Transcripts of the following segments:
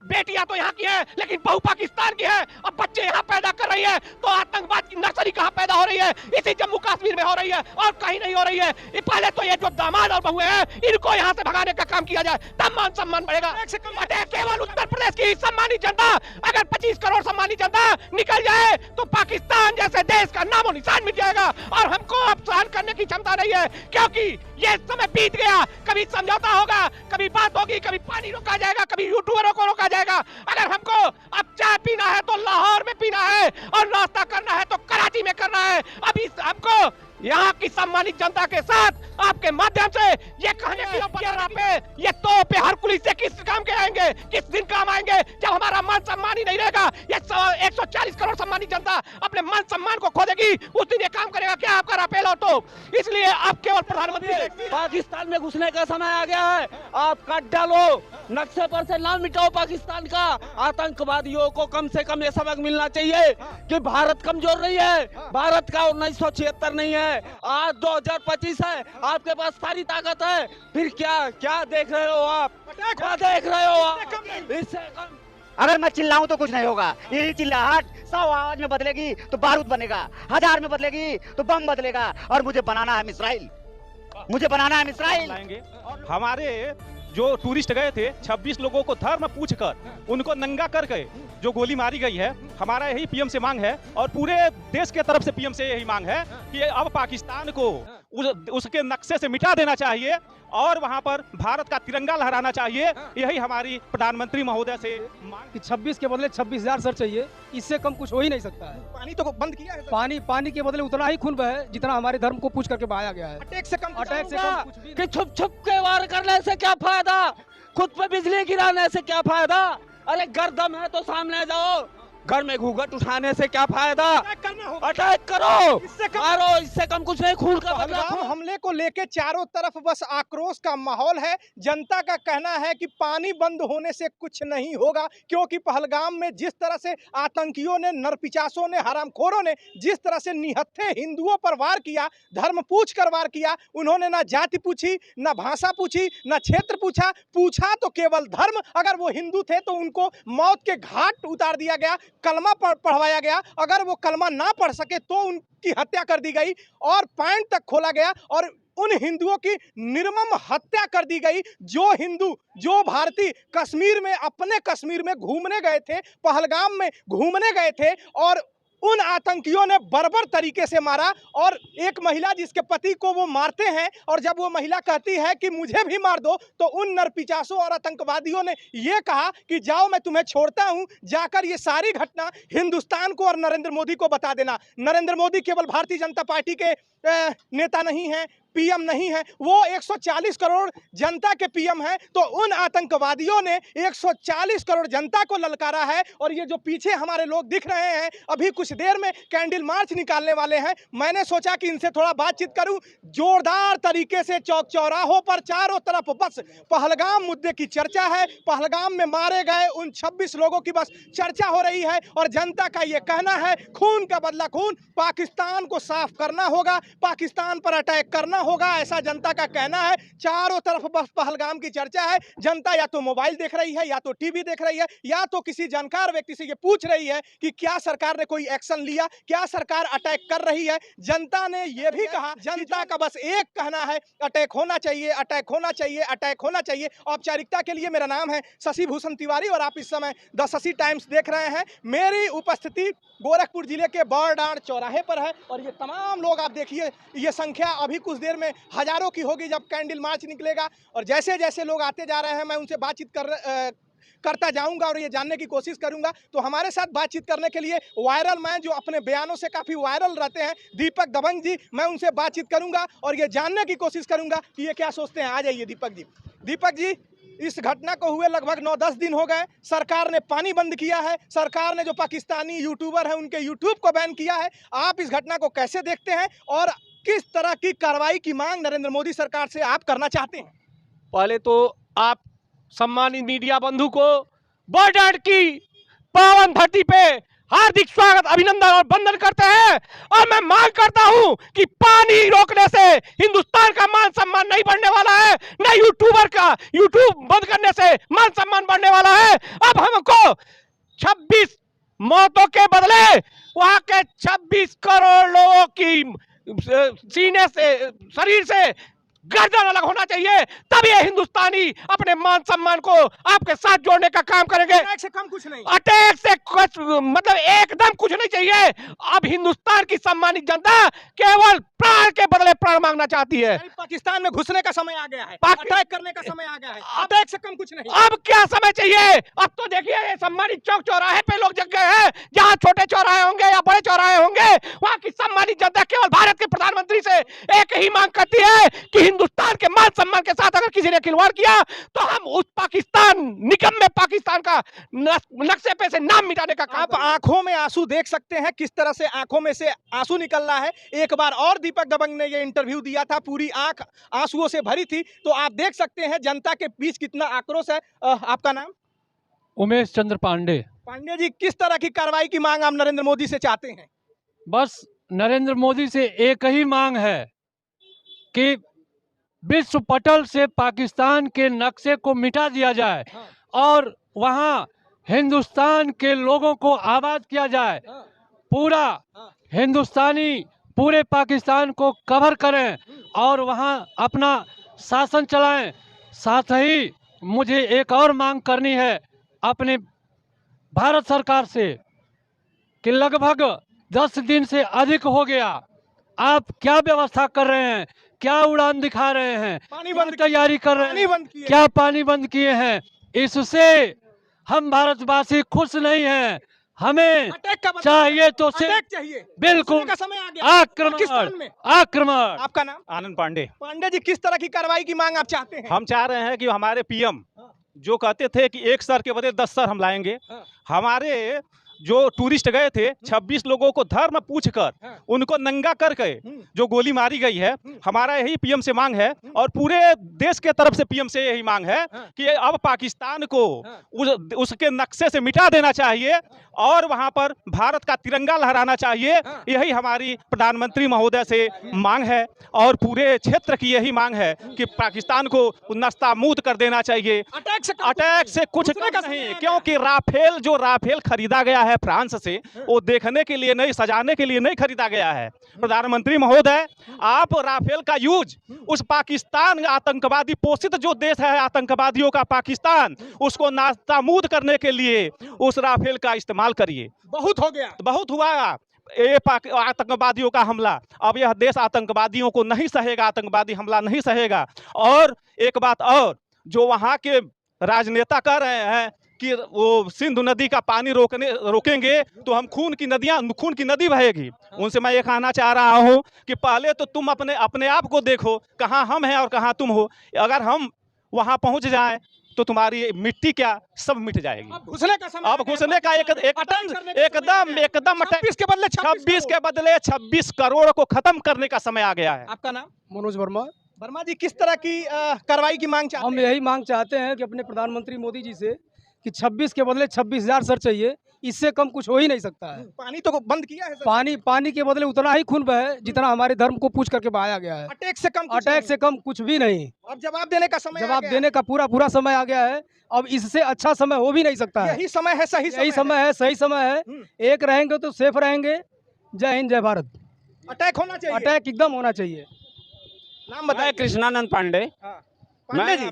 बेटियां तो यहाँ की है लेकिन बहू पाकिस्तान की है, अब बच्चे यहाँ पैदा कर रही है तो आतंकवाद की नर्सरी कहाँ पैदा हो रही है? इसी जम्मू कश्मीर में हो रही है और कहीं नहीं हो रही है। ये पहले तो ये जो दामाद और बहुएं हैं इनको यहाँ से भगाने का काम किया जाए, तब मान सम्मान बढ़ेगा। केवल उत्तर प्रदेश की सम्मानित जनता, अगर 25 करोड़ सम्मानित जनता निकल जाए तो पाकिस्तान जैसे देश का नामो निशान मिट जाएगा और हमको अब सहन करने की क्षमता नहीं है, क्योंकि ये समय बीत गया। कभी समझौता होगा, कभी बात होगी, कभी पानी रोका जाएगा, कभी यूट्यूबरों को रोका जाएगा। अगर हमको अब चाय पीना है तो लाहौर में पीना है और नाश्ता करना है तो कराची में करना है। अभी हमको यहाँ की सम्मानित जनता के साथ आपके माध्यम से ये कहने की पे ये तो पे हर पुलिस से किस काम के आएंगे, किस दिन काम आएंगे जब हमारा मान सम्मान ही नहीं रहेगा। ये 140 करोड़ सम्मानित जनता अपने मान सम्मान को खो देगी, उस दिन ये काम करेगा क्या आपका राफेल हो? तो इसलिए आप केवल प्रधानमंत्री, पाकिस्तान में घुसने का समय आ गया है। आप काट डालो, नक्शे पर से नाम मिटाओ पाकिस्तान का। आतंकवादियों को कम से कम ये सबक मिलना चाहिए कि भारत कमजोर नहीं है, भारत का 1976 नहीं है, आज 2025 है। आपके पास सारी ताकत है, फिर क्या देख रहे हो आप? क्या देख रहे हो आप? इससे कम अगर मैं चिल्लाऊं तो कुछ नहीं होगा। यही चिल्लाहट 100 आवाज में बदलेगी तो बारूद बनेगा, 1000 में बदलेगी तो बम बदलेगा। और मुझे बनाना है मिसाइल, मुझे बनाना है मिसाइल। हमारे जो टूरिस्ट गए थे 26 लोगों को धर्म पूछकर उनको नंगा कर गए, जो गोली मारी गई है। हमारा यही पीएम से मांग है और पूरे देश के तरफ से पीएम से यही मांग है कि अब पाकिस्तान को उसके नक्शे से मिटा देना चाहिए और वहां पर भारत का तिरंगा लहराना चाहिए। यही हमारी प्रधानमंत्री महोदय से मांग कि 26 के बदले 26,000 सर चाहिए, इससे कम कुछ हो ही नहीं सकता है। पानी तो बंद किया है, पानी के बदले उतना ही खून बहे जितना हमारे धर्म को पूछ करके बहाया गया है। अटैक से कम कुछ भी कि छुप के वार करने से क्या फायदा, खुद पे बिजली गिराने से क्या फायदा? अरे गर्दम है तो सामने जाओ, घर में घूंघट उठाने से क्या फायदा? अटैक करो, मारो, इससे कम कुछ नहीं। खून का पहलगाम हमले को लेके चारों तरफ बस आक्रोश का माहौल है। जनता का कहना है कि पानी बंद होने से कुछ नहीं होगा, क्योंकि पहलगाम में जिस तरह से आतंकियों ने, नरपिचासों ने, हरामखोरों ने जिस तरह से निहत्थे हिंदुओं पर वार किया, धर्म पूछ कर वार किया। उन्होंने ना जाति पूछी, ना भाषा पूछी, ना क्षेत्र पूछा तो केवल धर्म। अगर वो हिंदू थे तो उनको मौत के घाट उतार दिया गया, कलमा पढ़वाया गया। अगर वो कलमा ना पढ़ सके तो उनकी हत्या कर दी गई और पैंट तक खोला गया और उन हिंदुओं की निर्मम हत्या कर दी गई। जो हिंदू, जो भारतीय कश्मीर में, अपने कश्मीर में घूमने गए थे, पहलगाम में घूमने गए थे और उन आतंकियों ने बर्बर तरीके से मारा। और एक महिला जिसके पति को वो मारते हैं और जब वो महिला कहती है कि मुझे भी मार दो, तो उन नरपिचासों और आतंकवादियों ने ये कहा कि जाओ मैं तुम्हें छोड़ता हूं, जाकर ये सारी घटना हिंदुस्तान को और नरेंद्र मोदी को बता देना। नरेंद्र मोदी केवल भारतीय जनता पार्टी के नेता नहीं हैं, पीएम नहीं है, वो 140 करोड़ जनता के पीएम हैं। तो उन आतंकवादियों ने 140 करोड़ जनता को ललकारा है। और ये जो पीछे हमारे लोग दिख रहे हैं, अभी कुछ देर में कैंडल मार्च निकालने वाले हैं। मैंने सोचा कि इनसे थोड़ा बातचीत करूं। जोरदार तरीके से चौक चौराहों पर चारों तरफ बस पहलगाम मुद्दे की चर्चा है। पहलगाम में मारे गए उन 26 लोगों की बस चर्चा हो रही है और जनता का ये कहना है खून का बदला खून, पाकिस्तान को साफ करना होगा, पाकिस्तान पर अटैक करना होगा, ऐसा जनता का कहना है। चारों तरफ बस पहलगाम की चर्चा है। जनता या तो मोबाइल देख रही है, या तो टीवी देख रही है, या तो किसी जानकार व्यक्ति से ये पूछ रही है कि क्या सरकार ने कोई एक्शन लिया, क्या सरकार अटैक कर रही है। जनता ने ये भी कहा, जनता का बस एक कहना है, अटैक होना चाहिए, अटैक होना चाहिए, अटैक होना चाहिए। औपचारिकता के लिए मेरा नाम है शशि भूषण तिवारी और आप इस समय द शशि टाइम्स देख रहे हैं। मेरी उपस्थिति गोरखपुर जिले के बौरडांड चौराहे पर है और ये तमाम लोग आप देखिए, ये संख्या अभी कुछ देर में हजारों की होगी जब कैंडल मार्च निकलेगा। और जैसे जैसे लोग आते जा रहे हैं मैं उनसे बातचीत करता जाऊंगा और ये जानने की कोशिश करूंगा। तो हमारे साथ बातचीत करने के लिए वायरल मैन जो अपने बयानों से काफ़ी वायरल रहते हैं, दीपक दबंग जी, मैं उनसे बातचीत करूंगा और ये जानने की कोशिश करूंगा कि ये क्या सोचते हैं। आ जाइए दीपक जी। दीपक जी, इस घटना को हुए लगभग 9-10 दिन हो गए। सरकार ने पानी बंद किया है, सरकार ने जो पाकिस्तानी यूट्यूबर हैं उनके यूट्यूब को बैन किया है। आप इस घटना को कैसे देखते हैं और किस तरह की कार्रवाई की मांग नरेंद्र मोदी सरकार से आप करना चाहते हैं? पहले तो आप सम्मानित मीडिया बंधु को बॉर्डर की पावन धरती पे हार्दिक स्वागत, अभिनंदन और वंदन करते हैं। और मैं मांग करता हूं कि पानी रोकने से हिंदुस्तान का मान सम्मान नहीं बढ़ने वाला है, न यूट्यूबर का यूट्यूब बंद करने से मान सम्मान बढ़ने वाला है। अब हमको 26 मौतों के बदले वहां के 26 करोड़ लोगों की सीने से, शरीर से गर्दन अलग होना चाहिए, तब ये हिंदुस्तानी अपने मान सम्मान को आपके साथ जोड़ने का काम करेंगे। अटैक से कम कुछ नहीं, अटैक से कुछ मतलब एकदम कुछ नहीं चाहिए। अब हिंदुस्तान की सम्मानित जनता केवल प्राण के बदले प्राण मांगना चाहती है। पाकिस्तान में घुसने का समय आ गया है, पाकि- अटैक करने का समय आ गया है, अटैक से कम कुछ नहीं। अब क्या समय चाहिए? अब तो देखिए ये सम्मानित चौक चौराहे पे लोग जग गए हैं। जहां छोटे चौराहे होंगे या बड़े चौराहे होंगे, वहां की सम्मानित जनता केवल भारत के प्रधानमंत्री से एक ही मांग करती है कि हिंदुस्तान के मान सम्मान के साथ अगर किसी ने खिलवाड़ किया तो हम उस पाकिस्तान, निकम्मे पाकिस्तान का नक्शे पे से नाम मिटाने का काम आप करेंगे। आंखों में आंसू देख सकते हैं, किस तरह से आंखों में से आंसू निकल रहा है। एक बार और दीपक दबंग ने ये इंटरव्यू दिया था, पूरी आंख आंसुओं से भरी थी। तो आप देख सकते हैं जनता के बीच कितना आक्रोश है। आपका नाम? उमेश चंद्र पांडे। पांडे जी, किस तरह की कार्रवाई की मांग आप नरेंद्र मोदी से चाहते हैं? बस नरेंद्र मोदी से एक ही मांग है कि विश्व पटल से पाकिस्तान के नक्शे को मिटा दिया जाए और वहां हिंदुस्तान के लोगों को आबाद किया जाए। पूरा हिंदुस्तानी पूरे पाकिस्तान को कवर करें और वहां अपना शासन चलाएं। साथ ही मुझे एक और मांग करनी है अपने भारत सरकार से कि लगभग 10 दिन से अधिक हो गया, आप क्या व्यवस्था कर रहे हैं, क्या उड़ान दिखा रहे हैं, पानी क्या बंद तैयारी कर रहे पानी हैं, बंद किए। क्या पानी बंद किए हैं? इससे हम भारतवासी खुश नहीं हैं। हमें अटैक का मतलब चाहिए तो अटैक सिर्फ चाहिए, बिल्कुल घुसने का समय आ गया पाकिस्तान आक्रमण में। आक्रमण। आपका नाम? आनंद पांडे। पांडे जी, किस तरह की कार्रवाई की मांग आप चाहते हैं? हम चाह रहे हैं कि हमारे पीएम जो कहते थे कि 1 सर के बदले 10 सर हम लाएंगे, हमारे जो टूरिस्ट गए थे 26 लोगों को धर्म पूछकर उनको नंगा करके जो गोली मारी गई है, हमारा यही पीएम से मांग है और पूरे देश के तरफ से पीएम से यही मांग है कि अब पाकिस्तान को उसके नक्शे से मिटा देना चाहिए और वहां पर भारत का तिरंगा लहराना चाहिए। यही हमारी प्रधानमंत्री महोदय से मांग है और पूरे क्षेत्र की यही मांग है कि पाकिस्तान को नस्तामूद कर देना चाहिए। अटैक से कुछ नहीं, क्योंकि राफेल खरीदा गया है फ्रांस से, वो देखने के लिए नहीं, सजाने के लिए नहीं खरीदा गया है। प्रधानमंत्री महोदय, आप राफेल का यूज उस पाकिस्तान आतंकवादी पोषित जो देश है आतंकवादियों का पाकिस्तान, उसको नास्तामूद करने के लिए उस राफेल का इस्तेमाल करिए। बहुत हो गया, बहुत हुआ ये आतंकवादियों का हमला। अब यह देश आतंकवादियों को नहीं सहेगा, आतंकवादी हमला नहीं सहेगा। और एक बात और, जो वहाँ के राजनेता कह रहे हैं कि वो सिंधु नदी का पानी रोकेंगे तो हम खून की नदी बहेगी, उनसे मैं ये कहना चाह रहा हूँ कि पहले तो तुम अपने आप को देखो, कहाँ हम हैं और कहाँ तुम हो। अगर हम वहाँ पहुँच जाएं तो तुम्हारी मिट्टी क्या सब मिट जाएगी। अब घुसने का समय, अब घुसने का एकदम 26 के बदले 26 करोड़ को खत्म करने का समय आ गया है। आपका नाम? मनोज वर्मा। वर्मा जी, किस तरह की कार्रवाई की मांग चाहते हम हैं? यही मांग चाहते हैं कि अपने प्रधानमंत्री मोदी जी से कि 26 के बदले 26,000 सर चाहिए, इससे कम कुछ हो ही नहीं सकता है। पानी तो बंद किया है सर। पानी के बदले उतना ही खून बहे जितना हमारे धर्म को पूछ करके बहाया गया है। अटैक से कम कुछ अटैक नहीं। से कम कुछ भी नहीं। अब जवाब देने का समय आ जवाब गया देने का पूरा समय आ गया है। अब इससे अच्छा समय हो भी नहीं सकता है। है। यही समय है, सही यही समय है, सही समय है। एक रहेंगे तो सेफ रहेंगे। जय हिंद, जय भारत। अटैक होना चाहिए, अटैक एकदम होना चाहिए। नाम बताइए। कृष्णानंद पांडे। पांडे जी,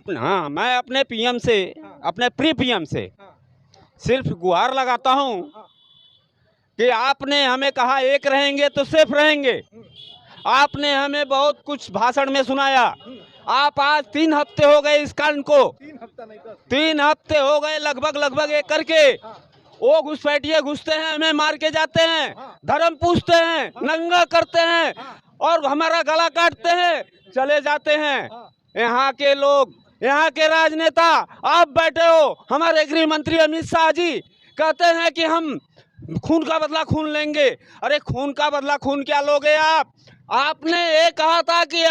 मैं अपने पीएम से, अपने प्री पीएम से सिर्फ गुहार लगाता हूं कि आपने हमें कहा एक रहेंगे तो सेफ रहेंगे। आपने हमें बहुत कुछ भाषण में सुनाया। आप आज 3 हफ्ते हो गए इस कांड को, 3 हफ्ते हो गए लगभग एक करके। वो घुसपैठिए घुसते हैं, हमें मार के जाते हैं, धर्म पूछते हैं, नंगा करते हैं और हमारा गला काटते हैं, चले जाते हैं। यहाँ के लोग, यहाँ के राजनेता, आप बैठे हो, हमारे गृह मंत्री अमित शाह जी कहते हैं कि हम खून का बदला खून लेंगे। अरे खून का बदला खून क्या लोगे आप? आपने ये कहा था कि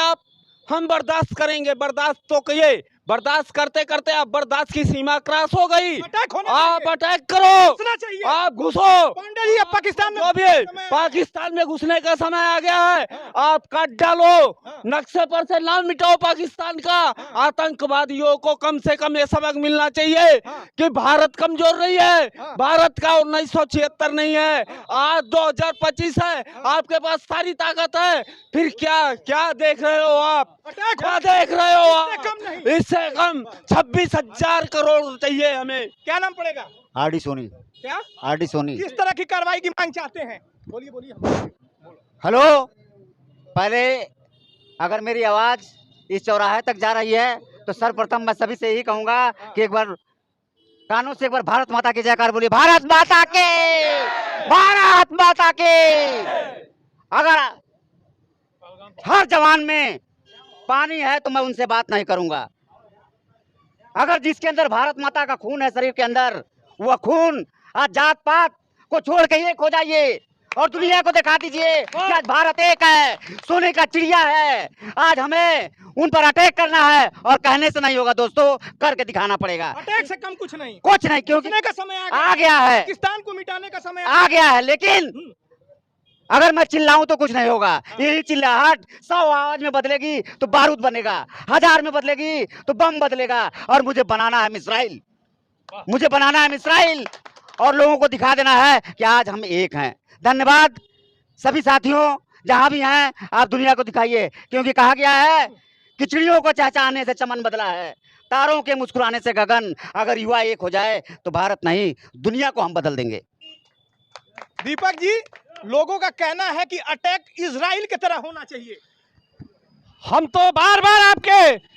हम बर्दाश्त करेंगे, बर्दाश्त तो किए, बर्दाश्त करते करते अब बर्दाश्त की सीमा क्रॉस हो गई। अटैक होना आप चाहिए। अटैक करो, घुसना चाहिए। आप घुसो। पांडे जी, अब पाकिस्तान में जो भी है, पाकिस्तान में घुसने का समय आ गया है। आप काट डालो, नक्शे पर से नाम मिटाओ पाकिस्तान का। आतंकवादियों को कम से कम ये सबक मिलना चाहिए कि भारत कमजोर नहीं है, भारत का 1976 नहीं है, आज 2025 है। आपके पास सारी ताकत है, फिर क्या क्या देख रहे हो आप? अटैक क्या देख रहे हो आप? इससे कम नहीं। इससे कम 26,000 करोड़ चाहिए हमें। क्या नाम पड़ेगा? आरडी सोनी, क्या आरडी सोनी। किस तरह की कार्रवाई की मांग चाहते हैं? बोलिए बोलिए। हेलो, पहले अगर मेरी आवाज इस चौराहे तक जा रही है तो सर्वप्रथम मैं सभी से यही कहूंगा कि एक बार कानों से एक बार भारत माता की जयकार बोलिए। भारत माता के, भारत माता के। अगर हर जवान में पानी है तो मैं उनसे बात नहीं करूंगा। अगर जिसके अंदर भारत माता का खून है शरीर के अंदर, वह खून आज जात पात को छोड़ के एक हो जाइए और दुनिया को दिखा दीजिए कि आज भारत एक है, सोने का चिड़िया है। आज हमें उन पर अटैक करना है और कहने से नहीं होगा दोस्तों, करके दिखाना पड़ेगा। अटैक से कम कुछ नहीं, कुछ नहीं, क्योंकि घुसने का समय आ गया है, पाकिस्तान को मिटाने का समय आ गया है। लेकिन अगर मैं चिल्लाऊं तो कुछ नहीं होगा। यही चिल्लाहट 100 आवाज में बदलेगी तो बारूद बनेगा, 1000 में बदलेगी तो बम बदलेगा। और मुझे बनाना है मिसाइल, मुझे बनाना है मिसाइल और लोगों को दिखा देना है कि आज हम एक हैं। धन्यवाद सभी साथियों, जहां भी हैं आप दुनिया को दिखाइए, क्योंकि कहा गया है कि चिड़ियों को चहचहाने से चमन बदला है, तारों के मुस्कुराने से गगन। अगर युवा एक हो जाए तो भारत नहीं, दुनिया को हम बदल देंगे। दीपक जी, लोगों का कहना है कि अटैक इजराइल की तरह होना चाहिए। हम तो बार बार आपके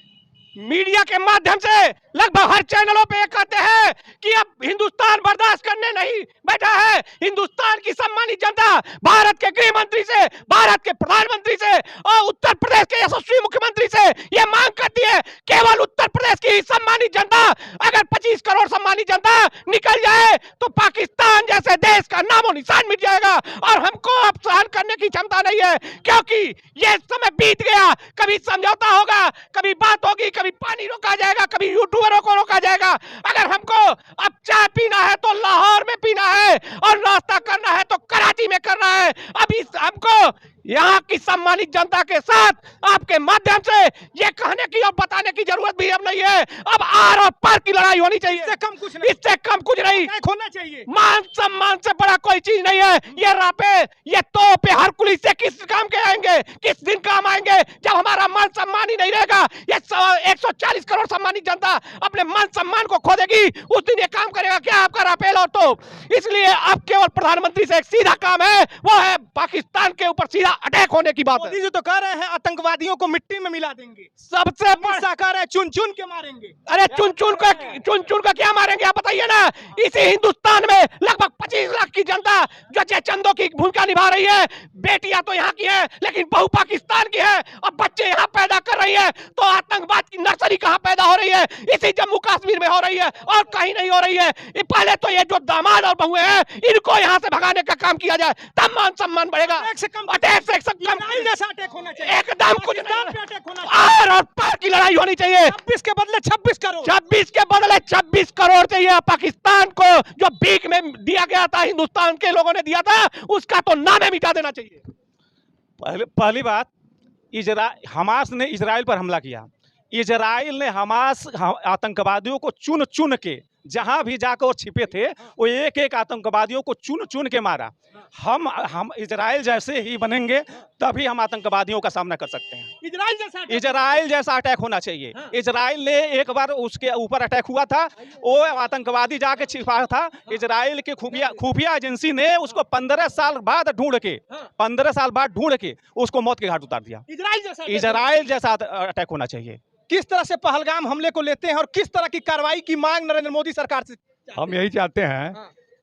मीडिया के माध्यम से लगभग हर चैनलों पे कहते हैं कि अब हिंदुस्तान बर्दाश्त करने नहीं बैठा है। हिंदुस्तान की सम्मानित जनता भारत के गृह मंत्री से, भारत के प्रधानमंत्री से और उत्तर प्रदेश के यशस्वी मुख्यमंत्री से यह मांग करती है, केवल उत्तर प्रदेश की सम्मानित जनता, अगर 25 करोड़ सम्मानित जनता निकल जाए तो पाकिस्तान जैसे देश का नामो निशान मिट जाएगा। और हमको अब सहन करने की क्षमता नहीं है, क्योंकि यह समय बीत गया। कभी समझौता होगा, कभी बात होगी, कभी पानी रोका जाएगा, कभी यूट्यूबरों को रोका जाएगा। अगर हमको अब चाय पीना है तो लाहौर में पीना है और नाश्ता करना है तो कराची में करना है। अभी हमको यहाँ की सम्मानित जनता के साथ आपके माध्यम से ये कहने की और बताने की जरूरत भी अब नहीं है। अब आर और पार की लड़ाई होनी चाहिए, इससे कम कुछ नहीं, इससे कम कुछ नहीं। अटैक होना चाहिए। मान सम्मान से बड़ा कोई चीज नहीं है। ये रापे, ये तोपे हरकुलिस से किस काम के आएंगे, किस दिन काम आएंगे जब हमारा मान सम्मान ही नहीं रहेगा। ये 140 करोड़ सम्मानित जनता अपने मान सम्मान को खो देगी, उस दिन ये काम करेगा क्या आपका राफेल और तोप? इसलिए अब केवल प्रधानमंत्री से एक सीधा काम है, वो है पाकिस्तान के ऊपर सीधा अटैक होने की बात है। मोदी जी तो कह रहे हैं आतंकवादियों को मिट्टी में मिला देंगे, सबसे अमित शाह कह रहे हैं चुन चुन के मारेंगे। अरे चुन चुन का क्या मारेंगे आप बताइए ना। इसी हिंदुस्तान में लगभग 25 लाख की जनता जो चंदों की भूमिका निभा रही है। बेटियां तो यहाँ की है लेकिन बहू पाकिस्तान की है, और बच्चे यहाँ पैदा कर रही है। तो आतंकवाद की नर्सरी कहाँ पैदा हो रही है? इसी जम्मू कश्मीर में हो रही है और कहीं नहीं हो रही है। पहले तो ये जो दामाद और बहुएं हैं इनको यहाँ से भगाने का काम किया जाए, तब मान सम्मान बढ़ेगा। अटैक से कम इजराइल जैसा अटैक होना चाहिए, एकदम कुछ पाकिस्तान पे अटैक होना चाहिए। आर और पार की लड़ाई होनी चाहिए। 26 के बदले 26 करोड़, 26 के बदले 26 करोड़ चाहिए। पाकिस्तान को जो भीख में दिया गया था, हिंदुस्तान के लोगों ने दिया था, उसका तो नाम मिटा देना चाहिए। पहली बात, हमास ने इजराइल पर हमला किया। इजराइल ने हमास आतंकवादियों को चुन चुन के, जहां भी जाकर छिपे थे वो एक एक आतंकवादियों को चुन चुन के मारा। हम इजराइल जैसे ही बनेंगे तभी हम आतंकवादियों का सामना कर सकते हैं। इजराइल जैसा अटैक होना चाहिए। इजराइल ने एक बार उसके ऊपर अटैक हुआ था, वो आतंकवादी जाके छिपा था। इजराइल के खुफिया एजेंसी ने उसको 15 साल बाद ढूंढ के उसको मौत के घाट उतार दिया। इजराइल जैसा अटैक होना चाहिए। किस तरह से पहलगाम हमले को लेते हैं और किस तरह की कार्रवाई की मांग नरेंद्र मोदी सरकार से? हम यही चाहते हैं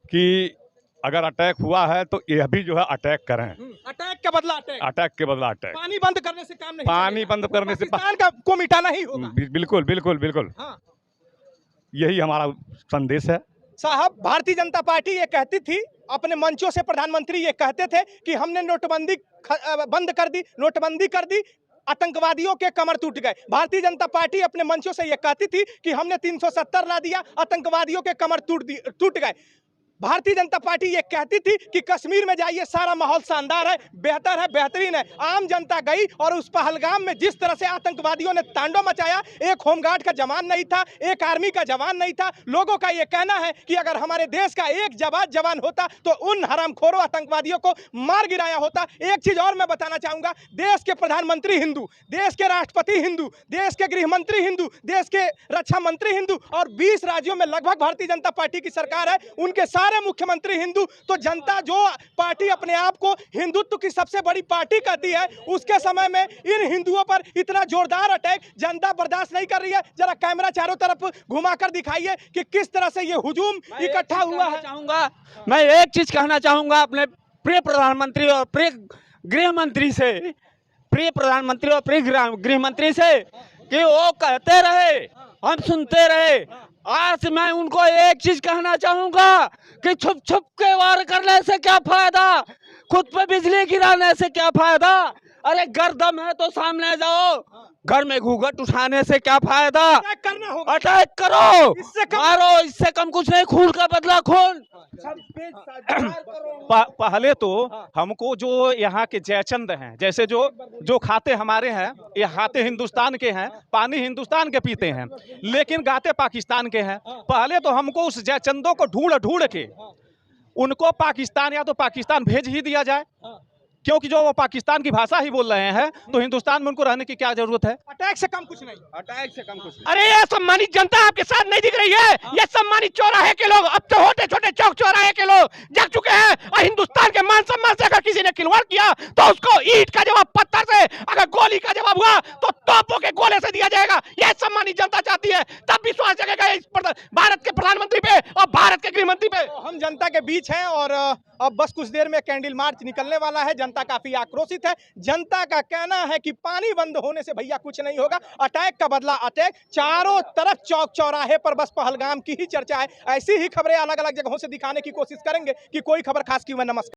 कि अगर अटैक हुआ है तो यह भी जो है अटैक करें। अटैक के बदला अटैक, अटैक के बदला अटैक। पानी बंद करने से काम नहीं, पानी बंद करने से पाकिस्तान को मिटाना ही होगा। बिल्कुल बिल्कुल बिल्कुल, यही हमारा संदेश है। साहब, भारतीय जनता पार्टी ये कहती थी, अपने मंचों से प्रधानमंत्री ये कहते थे कि हमने नोटबंदी बंद कर दी, नोटबंदी कर दी, आतंकवादियों के कमर टूट गए। भारतीय जनता पार्टी अपने मंचों से यह कहती थी कि हमने 370 ला दिया, आतंकवादियों के कमर टूट गए। भारतीय जनता पार्टी ये कहती थी कि कश्मीर में जाइए, सारा माहौल शानदार है, बेहतर है, बेहतरीन है। आम जनता गई और उस पहलगाम में जिस तरह से आतंकवादियों ने तांडव मचाया, एक होमगार्ड का जवान नहीं था, एक आर्मी का जवान नहीं था। लोगों का ये कहना है कि अगर हमारे देश का एक जवान होता तो उन हरामखोरों आतंकवादियों को मार गिराया होता। एक चीज और मैं बताना चाहूंगा, देश के प्रधानमंत्री हिंदू, देश के राष्ट्रपति हिंदू, देश के गृह मंत्री हिंदू, देश के रक्षा मंत्री हिंदू और 20 राज्यों में लगभग भारतीय जनता पार्टी की सरकार है, उनके सारे मुख्यमंत्री हिंदू। तो जनता जो पार्टी अपने आप को हिंदुत्व की सबसे बड़ी पार्टी कहती है, उसके समय में इन हिंदुओं पर इतना जोरदार अटैक जनता बर्दाश्त नहीं कर रही है। जरा कैमरा चारों तरफ घुमाकर दिखाइए कि किस तरह से ये हुजूम इकट्ठा हुआ है। मैं एक चीज कहना चाहूंगा अपने प्रिय प्रधानमंत्री और प्रिय गृह मंत्री से, प्रिय प्रधानमंत्री और प्रिय गृह मंत्री से कि वो कहते रहे, हम सुनते रहे। आज मैं उनको एक चीज कहना चाहूंगा कि छुप छुप के वार करने से क्या फायदा, खुद पे बिजली गिराने से क्या फायदा। अरे गर्दम है तो सामने जाओ, घर में घूंघट उठाने से क्या फायदा। करना होगा, अटैक करो, इससे कम मारो, इससे कम कुछ नहीं, खून का बदला खून। पहले तो हमको जो यहाँ के जयचंद हैं, जैसे जो खाते हमारे हैं, ये खाते हिंदुस्तान के हैं, पानी हिंदुस्तान के पीते हैं, लेकिन गाते पाकिस्तान के हैं। पहले तो हमको उस जयचंदों को ढूंढ के उनको पाकिस्तान या तो पाकिस्तान भेज ही दिया जाए, क्योंकि जो वो पाकिस्तान की भाषा ही बोल रहे हैं तो हिंदुस्तान में उनको रहने की क्या जरूरत है। अटैक से कम कुछ नहीं, अटैक से कम कुछ। अरे ये सम्मानित जनता आपके साथ नहीं दिख रही है। ये सम्मानित चौराहे के लोग, अब तो छोटे छोटे चौक चौराहे के लोग जग चुके हैं। और हिंदुस्तान के मान सम्मान से अगर किसी ने खिलवाड़ किया तो उसको ईंट का जवाब पत्थर से, अगर गोली का जवाब हुआ तो तोपों के गोले से दिया जाएगा। यह सम्मानित जनता चाहती है, तब विश्वास जगेगा इस भारत के प्रधानमंत्री पे और भारत के गृह मंत्री पे। हम जनता के बीच हैं और अब बस कुछ देर में कैंडल मार्च निकलने वाला है। जनता काफी आक्रोशित है। जनता का कहना है कि पानी बंद होने से भैया कुछ नहीं होगा, अटैक का बदला अटैक। चारों तरफ चौक चौराहे पर बस पहलगाम की ही चर्चा है। ऐसी ही खबरें अलग अलग जगहों से दिखाने की कोशिश करेंगे कि कोई खबर खास की। मैं नमस्कार।